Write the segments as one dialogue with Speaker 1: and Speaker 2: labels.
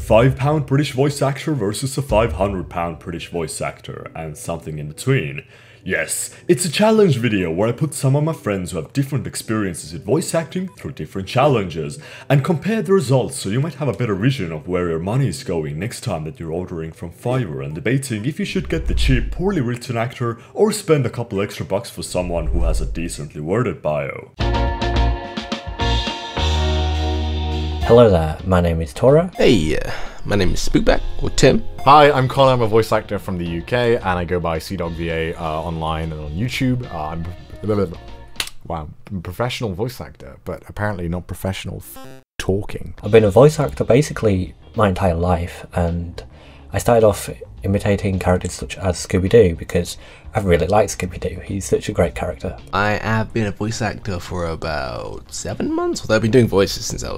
Speaker 1: £5 British voice actor versus a £500 British voice actor, and something in between. Yes, it's a challenge video where I put some of my friends who have different experiences in voice acting through different challenges and compare the results, so you might have a better vision of where your money is going next time that you're ordering from Fiverr and debating if you should get the cheap, poorly written actor or spend a couple extra bucks for someone who has a decently worded bio.
Speaker 2: Hello there, my name is Tora.
Speaker 3: Hey, my name is Spookback, or Tim.
Speaker 4: Hi, I'm Connor, I'm a voice actor from the UK, and I go by CDawgVA online and on YouTube. I'm a professional voice actor, but apparently not professional talking.
Speaker 2: I've been a voice actor basically my entire life, and I started off imitating characters such as Scooby-Doo because I really like Scooby-Doo. He's such a great character.
Speaker 3: I have been a voice actor for about 7 months, although I've been doing voices since I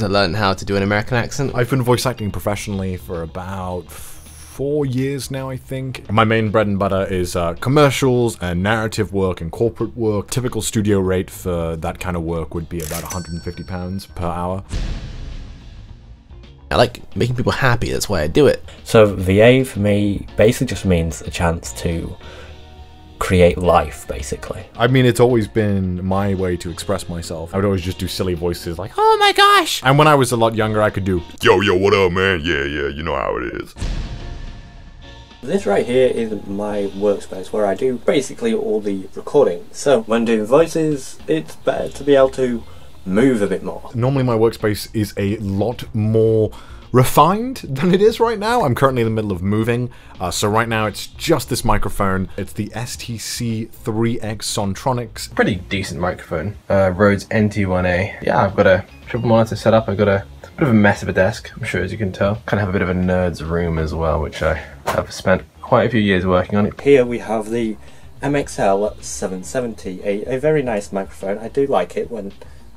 Speaker 3: learned how to do an American accent.
Speaker 4: I've been voice acting professionally for about 4 years now, I think. My main bread and butter is commercials and narrative work and corporate work. Typical studio rate for that kind of work would be about £150 per hour.
Speaker 3: I like making people happy, that's why I do it.
Speaker 2: So VA for me basically just means a chance to create life, basically.
Speaker 4: I mean, it's always been my way to express myself. I would always just do silly voices like, oh my gosh! And when I was a lot younger, I could do, yo, what up, man? Yeah, you know how it is.
Speaker 2: This right here is my workspace where I do basically all the recording. So when doing voices, it's better to be able to move a bit more.
Speaker 4: Normally my workspace is a lot more refined than it is right now. I'm currently in the middle of moving, so right now it's just this microphone. It's the STC3X Sontronics.
Speaker 3: Pretty decent microphone. Rhodes NT1A. Yeah, I've got a triple monitor set up. I've got a bit of a mess of a desk, I'm sure, as you can tell. Kind of have a bit of a nerd's room as well, which I have spent quite a few years working on it.
Speaker 2: Here we have the MXL 770, a very nice microphone. I do like it when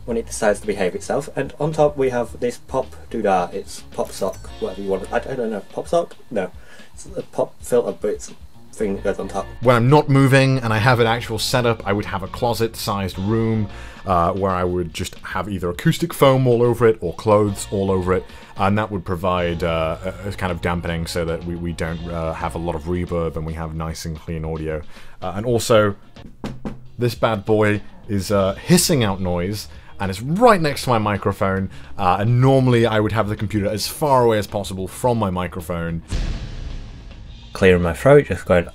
Speaker 2: it decides to behave itself. And on top we have this pop doodah. It's pop sock, whatever you want. I don't know, pop sock? No, it's a pop filter, but it's a thing that goes on top.
Speaker 4: When I'm not moving and I have an actual setup, I would have a closet-sized room where I would just have either acoustic foam all over it or clothes all over it, and that would provide a kind of dampening so that we don't have a lot of reverb and we have nice and clean audio. And also, this bad boy is hissing out noise, and it's right next to my microphone, and normally I would have the computer as far away as possible from my microphone.
Speaker 2: Clearing my throat, just going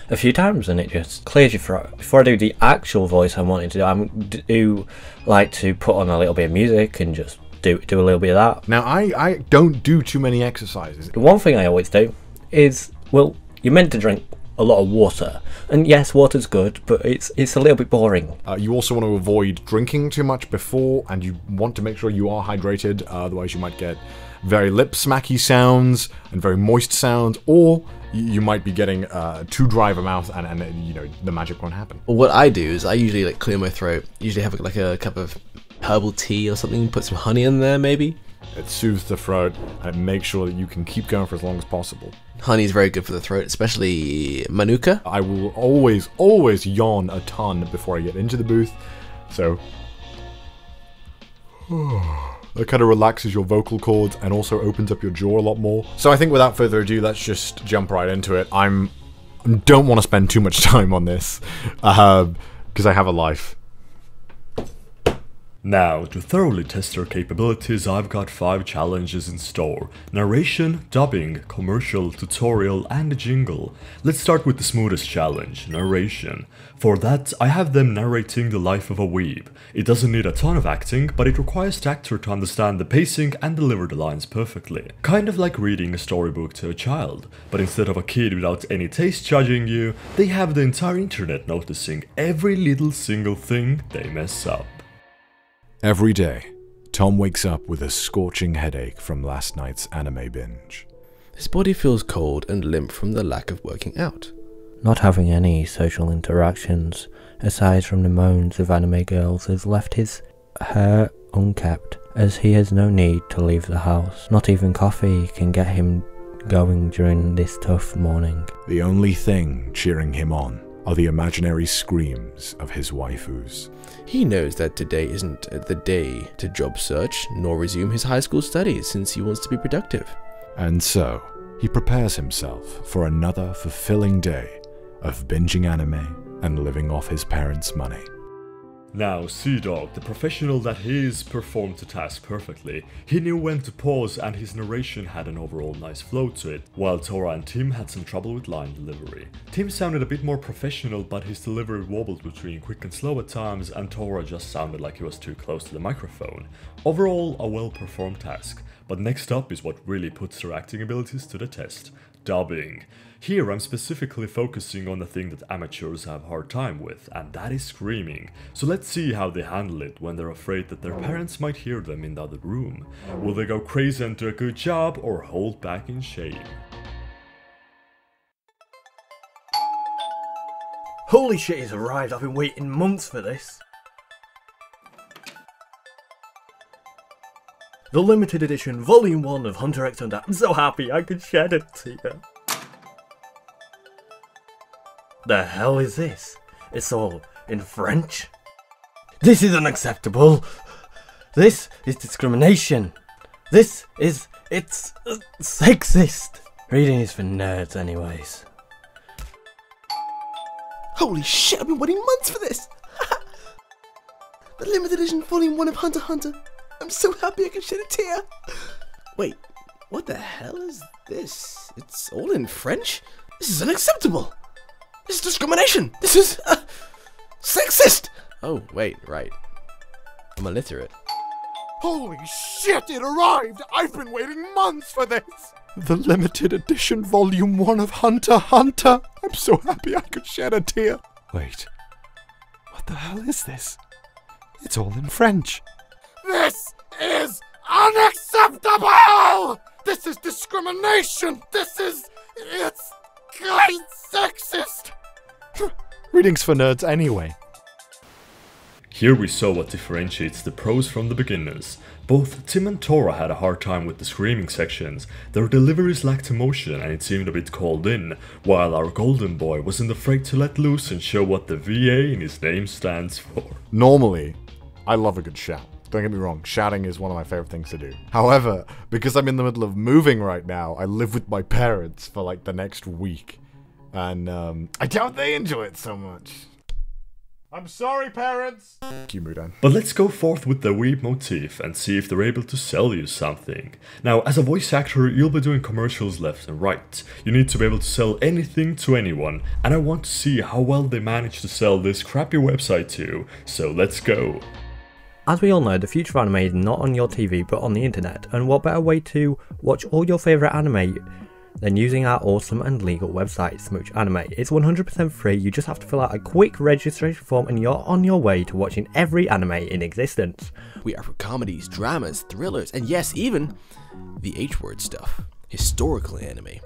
Speaker 2: a few times and it just clears your throat. Before I do the actual voice I'm wanting to do, I do like to put on a little bit of music and just do a little bit of that.
Speaker 4: Now I don't do too many exercises.
Speaker 2: The one thing I always do is, well, you're meant to drink a lot of water, and yes, water's good, but it's a little bit boring.
Speaker 4: You also want to avoid drinking too much before, and you want to make sure you are hydrated, otherwise you might get very lip smacky sounds and very moist sounds, or you might be getting too dry of a mouth, and you know, the magic won't happen.
Speaker 3: Well, what I do is I usually like clear my throat, usually have like a cup of herbal tea or something, put some honey in there maybe.
Speaker 4: It soothes the throat and makes sure that you can keep going for as long as possible.
Speaker 3: Honey is very good for the throat, especially Manuka.
Speaker 4: I will always yawn a ton before I get into the booth, so that kind of relaxes your vocal cords and also opens up your jaw a lot more. So I think without further ado, let's just jump right into it. I don't want to spend too much time on this, because I have a life.
Speaker 1: Now, to thoroughly test your capabilities, I've got 5 challenges in store: narration, dubbing, commercial, tutorial, and a jingle. Let's start with the smoothest challenge, narration. For that, I have them narrating the life of a weeb. It doesn't need a ton of acting, but it requires the actor to understand the pacing and deliver the lines perfectly. Kind of like reading a storybook to a child, but instead of a kid without any taste judging you, they have the entire internet noticing every little single thing they mess up.
Speaker 4: Every day, Tom wakes up with a scorching headache from last night's anime binge.
Speaker 3: His body feels cold and limp from the lack of working out.
Speaker 2: Not having any social interactions, aside from the moans of anime girls, has left his hair unkept, as he has no need to leave the house. Not even coffee can get him going during this tough morning.
Speaker 4: The only thing cheering him on are the imaginary screams of his waifus.
Speaker 3: He knows that today isn't the day to job search, nor resume his high school studies, since he wants to be productive.
Speaker 4: And so, he prepares himself for another fulfilling day of binging anime and living off his parents' money.
Speaker 1: Now, CDawg, the professional that he is, performed the task perfectly. He knew when to pause and his narration had an overall nice flow to it, while Tora and Tim had some trouble with line delivery. Tim sounded a bit more professional, but his delivery wobbled between quick and slow at times, and Tora just sounded like he was too close to the microphone. Overall, a well-performed task. But next up is what really puts their acting abilities to the test: dubbing. Here I'm specifically focusing on the thing that amateurs have a hard time with, and that is screaming. So let's see how they handle it when they're afraid that their parents might hear them in the other room. Will they go crazy and do a good job, or hold back in shame?
Speaker 5: Holy shit, he's arrived. I've been waiting months for this. The limited edition Volume 1 of Hunter x Hunter. I'm so happy I could shed a tear. The hell is this? It's all in French? This is unacceptable. This is discrimination. It's sexist. Reading is for nerds anyways.
Speaker 6: Holy shit, I've been waiting months for this! The limited edition Volume 1 of Hunter x Hunter. I'm so happy I can shed a tear. Wait, what the hell is this? It's all in French? This is unacceptable. This is discrimination. This is sexist.
Speaker 3: Oh, wait, right. I'm illiterate.
Speaker 4: Holy shit, it arrived! I've been waiting months for this! The limited edition Volume 1 of Hunter x Hunter! I'm so happy I could shed a tear. Wait, what the hell is this? It's all in French. This is unacceptable! This is discrimination! It's quite sexist! Readings for nerds anyway.
Speaker 1: Here we saw what differentiates the pros from the beginners. Both Tim and Tora had a hard time with the screaming sections. Their deliveries lacked emotion and it seemed a bit called in, while our golden boy wasn't afraid to let loose and show what the VA in his name stands for.
Speaker 4: Normally, I love a good shout. Don't get me wrong, shouting is one of my favorite things to do. However, because I'm in the middle of moving right now, I live with my parents for like the next week. And I doubt they enjoy it so much. I'm sorry, parents! Cue Mudan.
Speaker 1: But let's go forth with the weeb motif and see if they're able to sell you something. Now, as a voice actor, you'll be doing commercials left and right. You need to be able to sell anything to anyone, and I want to see how well they manage to sell this crappy website too. So let's go.
Speaker 5: As we all know, the future of anime is not on your TV but on the internet, and what better way to watch all your favourite anime than using our awesome and legal website, Smooch Anime. It's 100% free, you just have to fill out a quick registration form and you're on your way to watching every anime in existence.
Speaker 6: We are for comedies, dramas, thrillers, and yes, even the H-word stuff. Historical anime.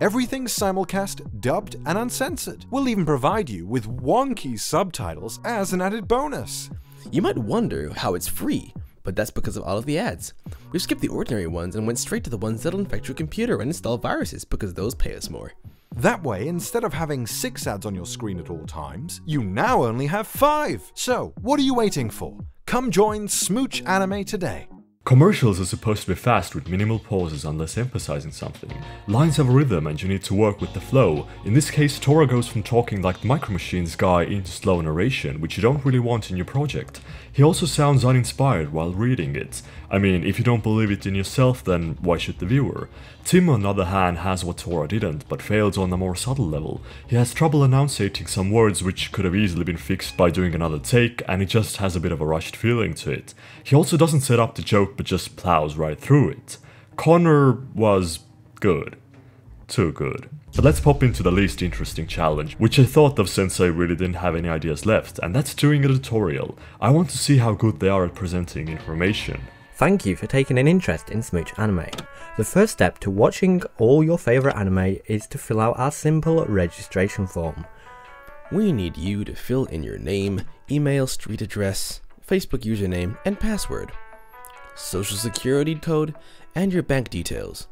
Speaker 4: Everything's simulcast, dubbed, and uncensored. We'll even provide you with wonky subtitles as an added bonus.
Speaker 6: You might wonder how it's free, but that's because of all of the ads. We've skipped the ordinary ones and went straight to the ones that'll infect your computer and install viruses because those pay us more.
Speaker 4: That way, instead of having 6 ads on your screen at all times, you now only have 5. So, what are you waiting for? Come join Smooch Anime today.
Speaker 1: Commercials are supposed to be fast with minimal pauses unless emphasizing something. Lines have a rhythm and you need to work with the flow. In this case, Tora goes from talking like the Micro Machines guy into slow narration, which you don't really want in your project. He also sounds uninspired while reading it. I mean, if you don't believe it in yourself, then why should the viewer? Tim, on the other hand, has what Tora didn't, but fails on a more subtle level. He has trouble enunciating some words which could have easily been fixed by doing another take, and it just has a bit of a rushed feeling to it. He also doesn't set up the joke but just plows right through it. Connor was good. Too good. But let's pop into the least interesting challenge, which I thought of since I really didn't have any ideas left, and that's doing a tutorial. I want to see how good they are at presenting information.
Speaker 5: Thank you for taking an interest in Smooch Anime. The first step to watching all your favourite anime is to fill out our simple registration form.
Speaker 6: We need you to fill in your name, email, street address, Facebook username, and password, social security code, and your bank details.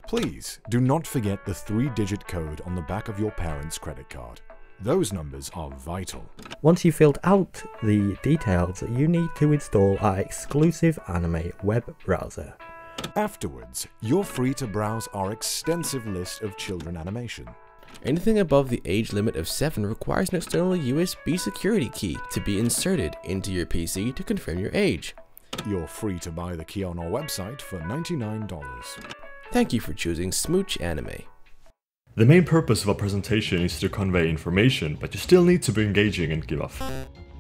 Speaker 4: Please do not forget the 3-digit code on the back of your parents' credit card. Those numbers are vital.
Speaker 5: Once you've filled out the details, you need to install our exclusive anime web browser.
Speaker 4: Afterwards, you're free to browse our extensive list of children animation.
Speaker 6: Anything above the age limit of 7 requires an external USB security key to be inserted into your PC to confirm your age.
Speaker 4: You're free to buy the key on our website for $99.
Speaker 6: Thank you for choosing Smooch Anime.
Speaker 1: The main purpose of a presentation is to convey information, but you still need to be engaging and give off.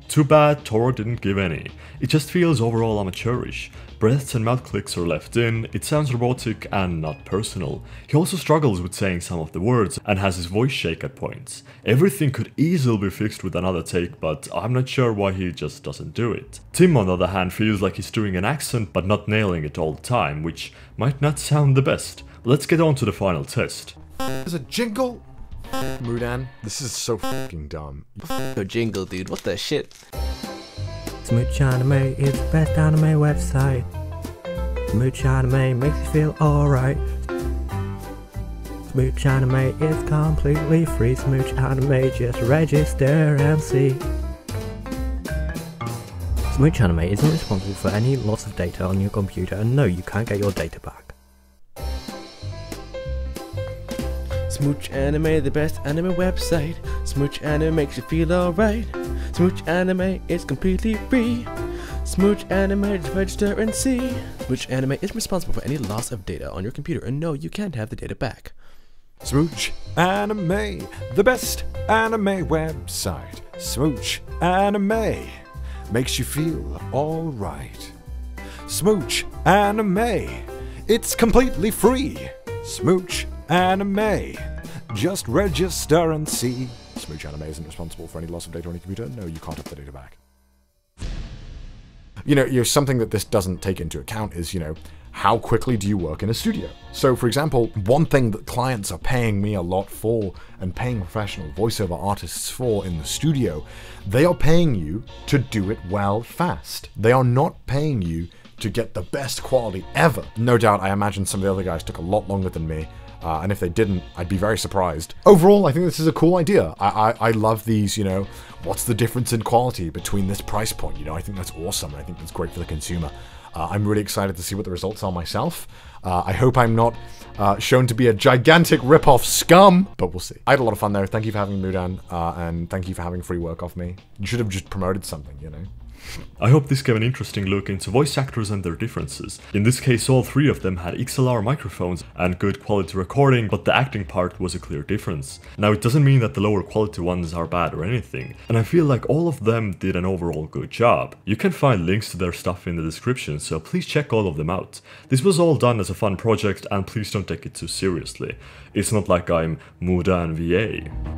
Speaker 1: Too bad Toro didn't give any. It just feels overall amateurish. Breaths and mouth clicks are left in, it sounds robotic and not personal. He also struggles with saying some of the words and has his voice shake at points. Everything could easily be fixed with another take, but I'm not sure why he just doesn't do it. Tim on the other hand feels like he's doing an accent but not nailing it all the time, which might not sound the best. Let's get on to the final test.
Speaker 4: There's a jingle? Mudan, this is so fucking dumb.
Speaker 6: No jingle, dude. What the shit?
Speaker 5: Smooch Anime is the best anime website. Smooch Anime makes you feel alright. Smooch Anime is completely free. Smooch Anime, just register and see. Smooch Anime isn't responsible for any loss of data on your computer, and no, you can't get your data back.
Speaker 6: Smooch Anime, the best anime website. Smooch Anime makes you feel alright. Smooch Anime is completely free. Smooch Anime, just register and see. Smooch Anime is responsible for any loss of data on your computer, and no, you can't have the data back.
Speaker 4: Smooch Anime, the best anime website. Smooch Anime makes you feel alright. Smooch Anime, it's completely free. Smooch Anime, just register and see. Smooch Anime isn't responsible for any loss of data on your computer. No, you can't have the data back. You know, something that this doesn't take into account is, how quickly do you work in a studio? So, for example, one thing that clients are paying me a lot for and paying professional voiceover artists for in the studio, they are paying you to do it well fast. They are not paying you to get the best quality ever. No doubt, I imagine some of the other guys took a lot longer than me. And if they didn't, I'd be very surprised. Overall, I think this is a cool idea. I love these, what's the difference in quality between this price point? I think that's awesome, and I think that's great for the consumer. I'm really excited to see what the results are myself. I hope I'm not shown to be a gigantic rip-off scum, but we'll see. I had a lot of fun there. Thank you for having me, Mudan, and thank you for having free work off me. You should have just promoted something,
Speaker 1: I hope this gave an interesting look into voice actors and their differences. In this case, all three of them had XLR microphones and good quality recording, but the acting part was a clear difference. Now, it doesn't mean that the lower quality ones are bad or anything, and I feel like all of them did an overall good job. You can find links to their stuff in the description, so please check all of them out. This was all done as a fun project, and please don't take it too seriously. It's not like I'm CDawgVA.